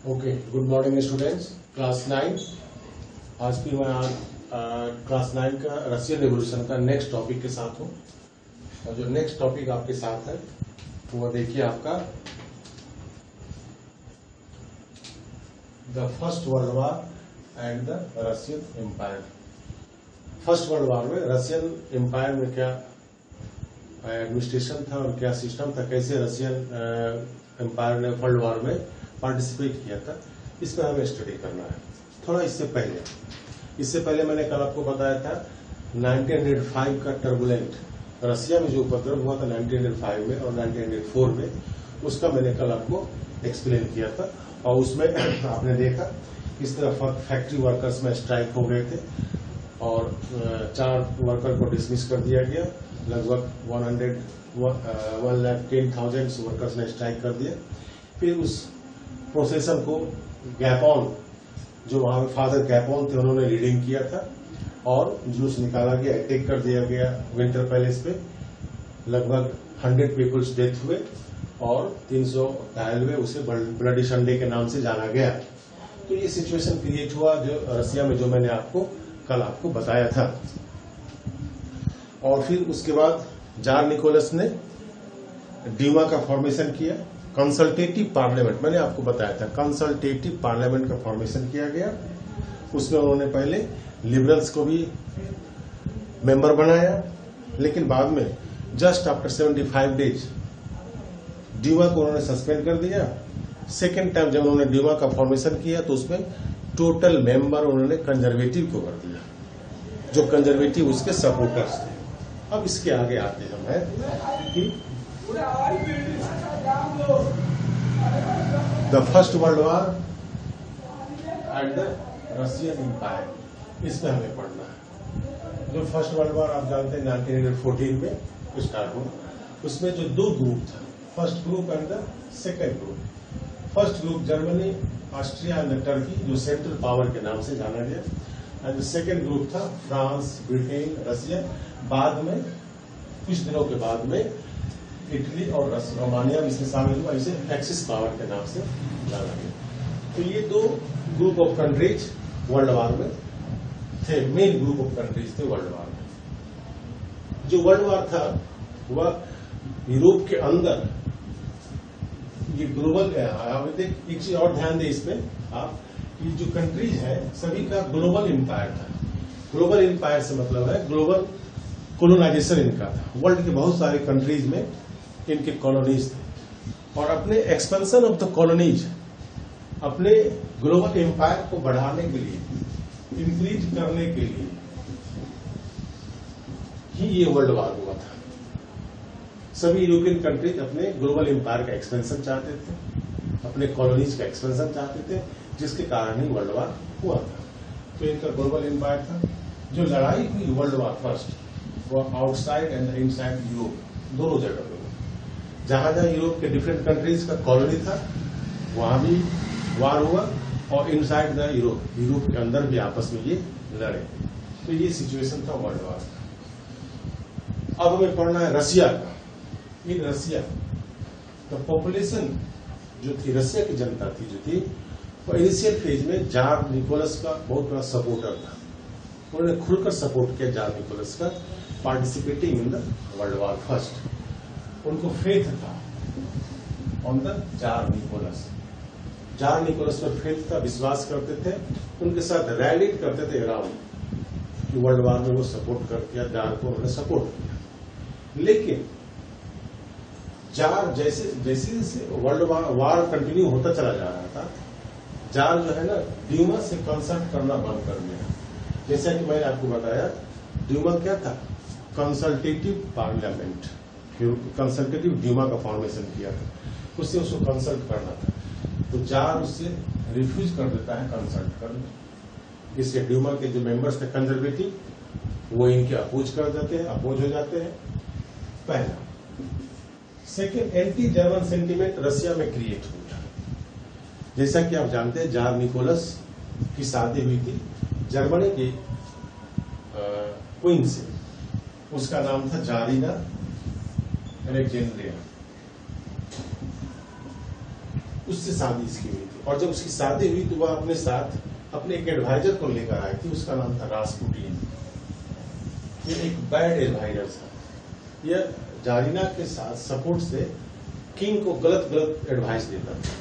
Okay, good morning students. Class 9 आज भी मैं क्लास 9 का रशियन रिवॉल्यूशन का नेक्स्ट टॉपिक के साथ हूँ। और जो नेक्स्ट टॉपिक आपके साथ है वो देखिए आपका the first world war and the Russian empire. First world war में रशियन एम्पायर में क्या एडमिनिस्ट्रेशन था और क्या सिस्टम था, कैसे रशियन एम्पायर ने वर्ल्ड वार में पार्टिसिपेट किया था, इस पर हमें स्टडी करना है। थोड़ा इससे पहले मैंने कल आपको बताया था 1905 का टर्बुलेंट रशिया में जो उपद्रव हुआ था 1905 में और 1904 में, उसका मैंने कल आपको एक्सप्लेन किया था। और उसमें आपने देखा किस तरह फैक्ट्री वर्कर्स में स्ट्राइक हो गए थे और 4 वर्कर को डिसमिस कर दिया गया। लगभग 110,000 वर्कर्स ने स्ट्राइक कर दिया। फिर उस प्रोसेशन को गैपोन, जो वहां फादर गैपोन थे, उन्होंने लीडिंग किया था और जूस निकाला गया, अटैक कर दिया गया विंटर पैलेस पे। लगभग 100 पीपल्स डेथ हुए और 300 घायल हुए। उसे ब्लडी संडे के नाम से जाना गया। तो ये सिचुएशन क्रिएट हुआ जो रशिया में, जो मैंने कल आपको बताया था। और फिर उसके बाद जार निकोलस ने डीमा का फॉर्मेशन किया। कंसल्टेटिव पार्लियामेंट, मैंने आपको बताया था, कंसल्टेटिव पार्लियामेंट का फॉर्मेशन किया गया। उसमें उन्होंने पहले लिबरल्स को भी मेंबर बनाया, लेकिन बाद में जस्ट आफ्टर 75 डेज डीमा को उन्होंने सस्पेंड कर दिया। सेकेंड टाइम जब उन्होंने डीमा का फॉर्मेशन किया तो उसमें टोटल मेंबर उन्होंने कंजर्वेटिव को कर दिया, जो कंजर्वेटिव उसके सपोर्टर्स थे। अब इसके आगे आते हम है कि the first world war and the Russian empire, इसमें हमें पढ़ना है। जो फर्स्ट वर्ल्ड वार आप जानते हैं 1914 में स्टार्ट हुआ। उसमें जो 2 ग्रुप था, first group and the second group. First group Germany, Austria and Turkey, जो सेंट्रल पावर के नाम से जाना गया। एंड द सेकेंड ग्रुप था फ्रांस, ब्रिटेन, रशिया। बाद में कुछ दिनों के बाद में इटली और रोमानिया इसमें शामिल हुआ। इसे एक्सिस पावर के नाम से जाना गया। तो ये 2 group of countries world war में थे, मेन ग्रुप ऑफ कंट्रीज थे वर्ल्ड वार में। जो वर्ल्ड वार था वह यूरोप के अंदर, ये ग्लोबल, एक चीज और ध्यान दें इसमें आप, कि जो कंट्रीज है सभी का ग्लोबल एम्पायर था। ग्लोबल एम्पायर से मतलब है ग्लोबल कोलोनाइजेशन इनका था। वर्ल्ड के बहुत सारे कंट्रीज में इनके कॉलोनीज थे और अपने एक्सपेंशन ऑफ द कॉलोनीज, अपने ग्लोबल एम्पायर को बढ़ाने के लिए, इंक्रीज करने के लिए ही ये वर्ल्ड वार हुआ था। सभी यूरोपियन कंट्रीज अपने ग्लोबल एम्पायर का एक्सपेंशन चाहते थे, अपने कॉलोनीज का एक्सपेंशन चाहते थे, जिसके कारण ही वर्ल्ड वार हुआ था। तो इनका ग्लोबल एम्पायर था। जो लड़ाई हुई वर्ल्ड वार फर्स्ट, वो आउटसाइड एंड इनसाइड यूरोप, दोनों जगह पे। जहां जहां यूरोप के डिफरेंट कंट्रीज का कॉलोनी था वहां भी वार हुआ, और इनसाइड द यूरोप, यूरोप के अंदर भी आपस में ये लड़े। तो ये सिचुएशन था वर्ल्ड वार का। अब हमें पढ़ना है रशिया का। इन रशिया द पॉपुलेशन जो थी, रशिया की जनता थी जो थी, वो इनिशियल फेज में जार निकोलस का बहुत बड़ा सपोर्टर था। उन्होंने खुलकर सपोर्ट किया जार निकोलस का, participating in the world war first. उनको फेथ था on the tsar Nicholas. Tsar Nicholas पर फेथ था, विश्वास करते थे, उनके साथ रैलीड करते थे अराउंड कि वर्ल्ड वार में वो सपोर्ट कर किया, जार को उन्होंने सपोर्ट किया। लेकिन जार जैसे जैसे वर्ल्ड वार कंटिन्यू होता चला जा रहा था, जार जो है ना ड्यूमा से कंसल्ट करना बंद कर दिया। जैसा कि मैंने आपको बताया, ड्यूमा क्या था, कंसल्टेटिव पार्लियामेंट, कंसल्टेटिव ड्यूमा का फॉर्मेशन किया था, उससे उसको कंसल्ट करना था। तो जार उससे रिफ्यूज कर देता है कंसल्ट करना। इसके ड्यूमा के जो मेंबर्स थे कंजर्वेटिव, वो इनके अपोज कर देते हैं, अपोज हो जाते हैं। पहला। Second, anti German sentiment Russia में क्रिएट हुआ। जैसा कि आप जानते हैं, जार निकोलस की शादी हुई थी जर्मनी की क्वीन से। उसका नाम था जारीना अलेक्जेंड्रिया। उससे शादी इसकी हुई थी। और जब उसकी शादी हुई तो वह अपने साथ अपने एक एडवाइजर को लेकर आई थी, उसका नाम था रासपुटीन। ये एक बैड एडवाइजर था। यह जारीना के साथ सपोर्ट से किंग को गलत एडवाइस देता था।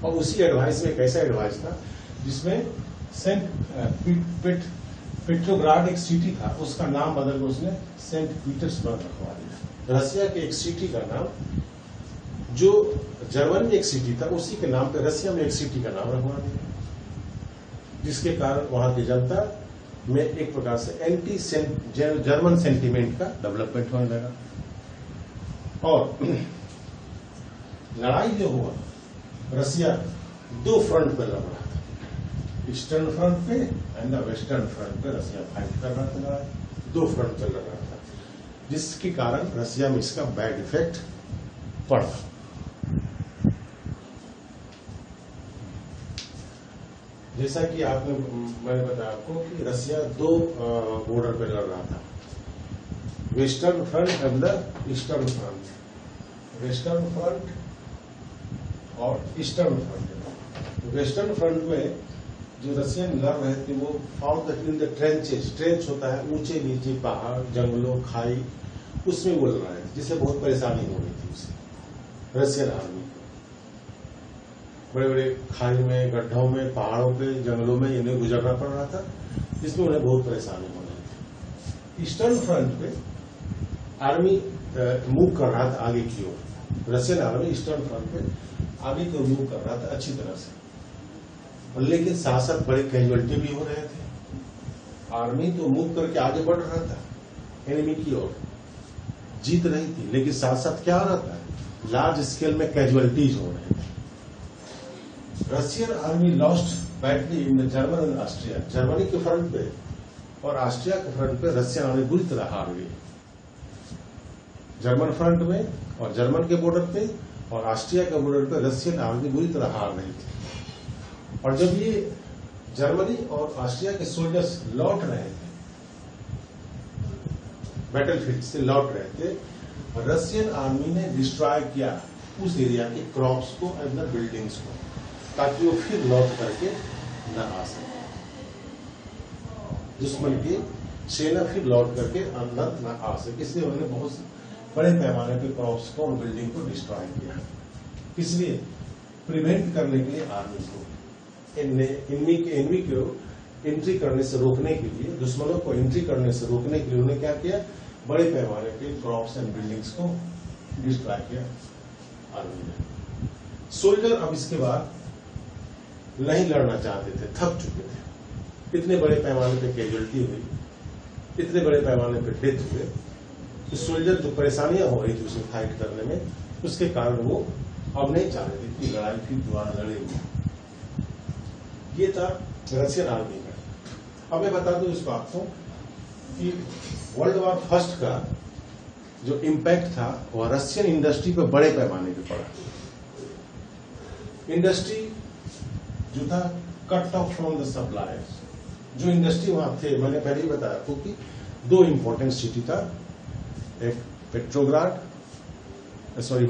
और उसी एडवाइस में एक ऐसा एडवाइस था जिसमें सेंट पेट्रोग्राड एक सिटी था, उसका नाम बदलकर उसने सेंट पीटर्सबर्ग रखवा दिया। रसिया के एक सिटी का नाम, जो जर्मनी में एक सिटी था उसी के नाम पे रसिया में एक सिटी का नाम रखवा दिया, जिसके कारण वहां की जनता में एक प्रकार से एंटी जर्मन सेंटीमेंट का डेवलपमेंट होने लगा। और लड़ाई जो हुआ, रसिया दो फ्रंट पर लड़ रहा था, ईस्टर्न फ्रंट पे एंड वेस्टर्न फ्रंट पे रसिया फाइट कर रहा था, दो फ्रंट पे लड़ रहा था, जिसके कारण रसिया में इसका बैड इफेक्ट पड़ा। जैसा कि मैंने बताया आपको कि रसिया दो बॉर्डर पे लड़ रहा था, western front end the eastern front. Western front और ईस्टर्न फ्रंट। वेस्टर्न फ्रंट में जो रसियन लड़ रहे थे वो found that in the trenches, trench होता है ऊंचे नीचे पहाड़, जंगलों, खाई, उसमें वो लड़ रहे थे, जिससे बहुत परेशानी हो रही थी उसे रसियन आर्मी को। बड़े बड़े खाई में, गड्ढों में, पहाड़ों पे, जंगलों में इन्हें गुजरना पड़ रहा था, जिसमें उन्हें बहुत परेशानी हो रही थी। ईस्टर्न फ्रंट पे आर्मी मूव कर रहा था आगे की ओर। रशियन आर्मी ईस्टर्न फ्रंट पे आगे की ओर मूव कर रहा था अच्छी तरह से, लेकिन साथ साथ बड़े कैजुअलिटी भी हो रहे थे। आर्मी तो मूव करके आगे बढ़ रहा था एनिमी की ओर, जीत रही थी, लेकिन साथ साथ क्या हो रहा था, लार्ज स्केल में कैजुअलिटीज हो रहे थे। Russian army lost बैटली in German and Austria. Germany के फ्रंट पे और ऑस्ट्रिया के फ्रंट पे रशियन आर्मी बुरी तरह हार गई। जर्मन फ्रंट में और जर्मन के बॉर्डर पे और ऑस्ट्रिया के बॉर्डर पे रशियन आर्मी बुरी तरह हार रही थी। और जब ये जर्मनी और ऑस्ट्रिया के सोल्जर्स लौट रहे थे, बैटलफील्ड से लौट रहे थे, रशियन आर्मी ने डिस्ट्रॉय किया उस एरिया के क्रॉप्स को एंड द बिल्डिंग्स को, ताकि वो फिर लौट करके न आ सके। दुश्मन की सेना फिर लौट करके अंदर न आ सके, इसलिए उन्होंने बहुत बड़े पैमाने पे क्रॉप्स को और बिल्डिंग को डिस्ट्रॉय किया। इसलिए प्रिवेंट करने के लिए आर्मी को एनिमी को एंट्री करने से रोकने के लिए, दुश्मनों को एंट्री करने से रोकने के लिए उन्होंने क्या किया, बड़े पैमाने पे क्रॉप्स एंड बिल्डिंग्स को डिस्ट्रॉय किया आर्मी ने। सोल्जर अब इसके बाद नहीं लड़ना चाहते थे, थक चुके थे। इतने बड़े पैमाने पे कैजुअलिटी हुई, इतने बड़े पैमाने पे डेथ हुए, तो सोल्जर जो परेशानियां हो रही थी उसमें फाइट करने में, उसके कारण वो अब नहीं चाह रहे थे कि लड़ाई फिर दोबारा लड़ेंगे। ये था रशियन आर्मी का। अब मैं बता दूं इस बात को कि वर्ल्ड वॉर फर्स्ट का जो इम्पैक्ट था वह रशियन इंडस्ट्री पर बड़े पैमाने पे पड़ा। इंडस्ट्री जो था cut off from the suppliers. जो इंडस्ट्री वहां थे, मैंने पहले ही बताया आपको कि दो इंपॉर्टेंट सिटी था, एक Petrograd,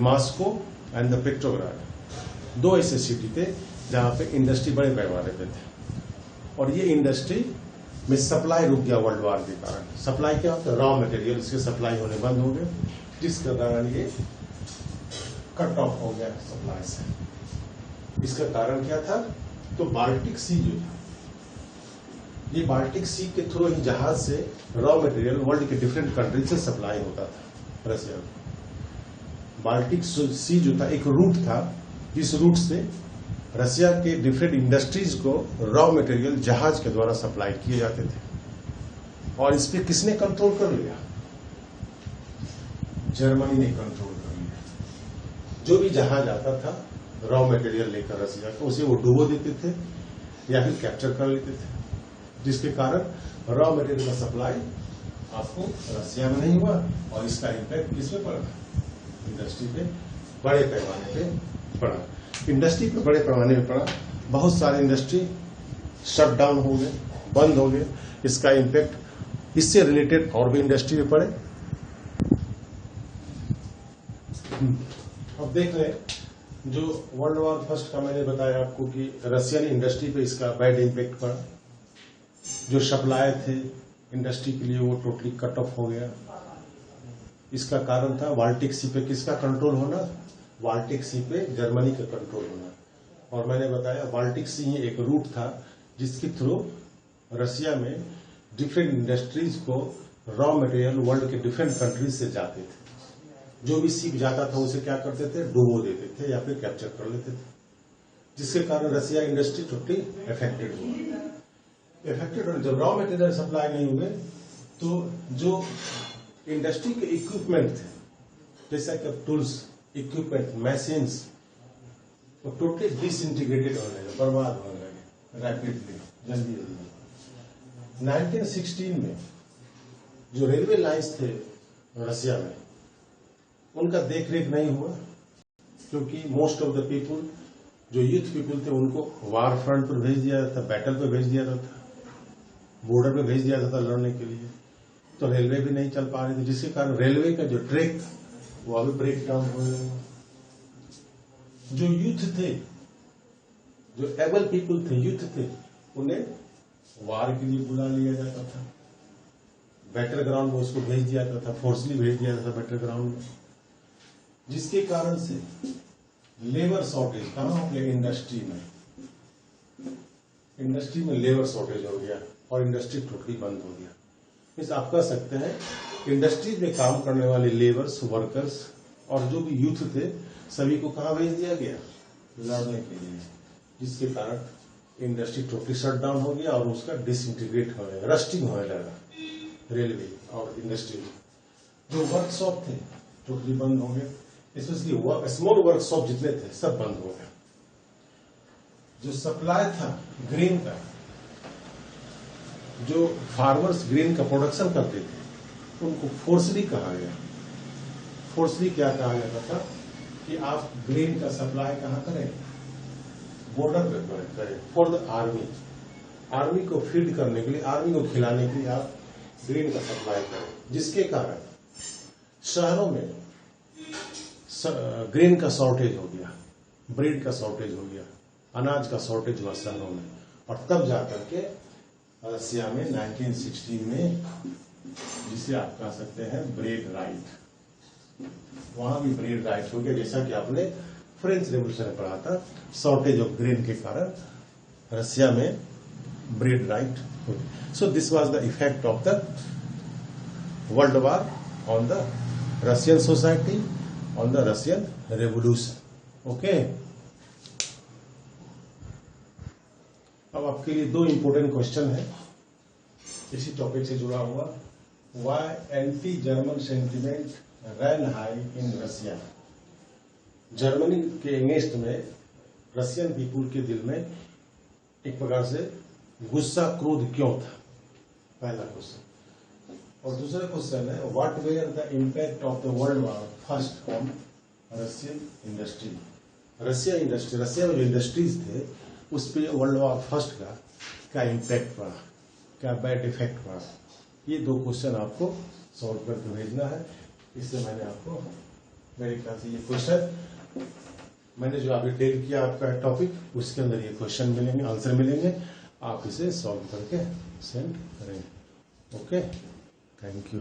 Moscow and the Petrograd. दो ऐसे सिटी थे जहां पे इंडस्ट्री बड़े पैमाने पे थे, और ये इंडस्ट्री में सप्लाई रुक गया वर्ल्ड वॉर के कारण। सप्लाई क्या होता है, रॉ मटेरियल, इसके सप्लाई होने बंद हो गए, जिसके कारण ये कट ऑफ हो गया सप्लाई से। इसका कारण क्या था, तो बाल्टिक सी जो था, ये बाल्टिक सी के थ्रू ही जहाज से रॉ मटेरियल वर्ल्ड के डिफरेंट कंट्री से सप्लाई होता था रशिया को। बाल्टिक सी जो था एक रूट था, जिस रूट से रशिया के डिफरेंट इंडस्ट्रीज को रॉ मटेरियल जहाज के द्वारा सप्लाई किए जाते थे। और इस पे किसने कंट्रोल कर लिया, जर्मनी ने कंट्रोल कर लिया। जो भी जहाज आता था रॉ मटेरियल लेकर रशिया को, उसे वो डुबो देते थे या फिर कैप्चर कर लेते थे, जिसके कारण रॉ मटेरियल का सप्लाई आपको रशिया में नहीं हुआ, और इसका इम्पैक्ट किस पे पड़ा, इंडस्ट्री पे बड़े पैमाने पे पड़ा। इंडस्ट्री पे बड़े पैमाने पे पड़ा, बहुत सारे इंडस्ट्री शट डाउन हो गए, बंद हो गए। इसका इम्पैक्ट इससे रिलेटेड और भी इंडस्ट्री पे पड़े। अब देख रहे जो वर्ल्ड वॉर फर्स्ट का मैंने बताया आपको कि रशियन इंडस्ट्री पे इसका बैड इम्पैक्ट पड़ा। जो सप्लाई थे इंडस्ट्री के लिए वो टोटली कट ऑफ हो गया। इसका कारण था बाल्टिक सी पे किसका कंट्रोल होना, बाल्टिक सी पे जर्मनी का कंट्रोल होना। और मैंने बताया बाल्टिक सी ही एक रूट था जिसके थ्रू रशिया में डिफरेंट इंडस्ट्रीज को रॉ मटेरियल वर्ल्ड के डिफरेंट कंट्रीज से जाते थे। जो भी शिप जाता था उसे क्या करते थे, डुबो देते थे या फिर कैप्चर कर लेते थे, जिसके कारण रशिया इंडस्ट्री टोटली अफेक्टेड हुआ। जब रॉ मटेरियल सप्लाई नहीं हुए तो जो इंडस्ट्री के इक्विपमेंट थे जैसा कि टूल्स, इक्विपमेंट, मशीन्स, वो टोटली डिसइंटीग्रेटेड होने लगे, बर्बाद होने लगे रैपिडली, जल्दी जल्दी। 1916 में जो रेलवे लाइंस थे रशिया में उनका देख रेख नहीं हुआ, क्योंकि मोस्ट ऑफ द पीपुल जो यूथ पीपुल थे उनको वार फ्रंट पर भेज दिया जाता था, बैटल पे भेज दिया जाता था, बॉर्डर पे भेज दिया जाता था लड़ने के लिए। तो रेलवे भी नहीं चल पा रही थी, जिसके कारण रेलवे का जो ट्रैक था वो अभी ब्रेक डाउन हो गया। जो यूथ थे, जो एबल पीपुल थे, यूथ थे, उन्हें वार के लिए बुला लिया जाता था, बैटल ग्राउंड में उसको भेज दिया जाता था, फोर्सली भेज दिया जाता था बैटल ग्राउंड में, जिसके कारण से लेबर शॉर्टेज कहां हो गया, इंडस्ट्री में लेबर शॉर्टेज हो गया और इंडस्ट्री टोटली बंद हो गया। इस आप कह सकते हैं इंडस्ट्रीज में काम करने वाले लेबर्स, वर्कर्स और जो भी यूथ थे सभी को कहां भेज दिया गया, लड़ने के लिए, जिसके कारण इंडस्ट्री टोटली शट डाउन हो गया और उसका डिसइंटीग्रेट होने लगा, रस्टिंग होने लगा रेलवे और इंडस्ट्री में। जो वर्कशॉप थे टोटली बंद हो गए, स्पेशली स्मॉल वर्कशॉप जितने थे सब बंद हो गए। जो सप्लाई था ग्रेन का, जो फार्मर्स ग्रेन का प्रोडक्शन करते थे उनको फोर्सली कहा गया। फोर्सली क्या कहा जाता था कि आप ग्रेन का सप्लाई कहां करें, बॉर्डर पे करें फॉर द आर्मी को फीड करने के लिए, आर्मी को खिलाने के लिए आप ग्रेन का सप्लाई करें, जिसके कारण शहरों में ग्रेन का शॉर्टेज हो गया, ब्रेड का शॉर्टेज हो गया, अनाज का शॉर्टेज हुआ शहरों में। और तब जाकर के रशिया में 1916 में, जिसे आप कह सकते हैं ब्रेड राइट, वहां भी ब्रेड राइट हो गया, जैसा कि आपने फ्रेंच रेवोल्यूशन में पढ़ा था। शॉर्टेज ऑफ ग्रेन के कारण रशिया में ब्रेड राइट हो गया। So this was the effect of the world war on the Russian society, on the Russian revolution. Okay, अब आपके लिए दो इंपोर्टेंट क्वेश्चन है इसी टॉपिक से जुड़ा हुआ। Why anti German sentiment ran high in Russia. Germany के अगेंस्ट में रशियन पीपुल के दिल में एक प्रकार से गुस्सा, क्रोध क्यों था, पहला क्वेश्चन। और दूसरा क्वेश्चन है what were the impact of the world war first on Russian industry. Russia में जो इंडस्ट्रीज थे उस पर वर्ल्ड वॉर फर्स्ट का क्या इम्पैक्ट पड़ा, क्या बैड इफेक्ट पड़ा। ये दो क्वेश्चन आपको सॉल्व करके भेजना है। इससे मैंने आपको मेरे ख्याल से ये क्वेश्चन मैंने जो अभी टेल किया आपका टॉपिक, उसके अंदर ये क्वेश्चन मिलेंगे, आंसर मिलेंगे, आप इसे सॉल्व करके सेंड करेंगे। Okay, thank you.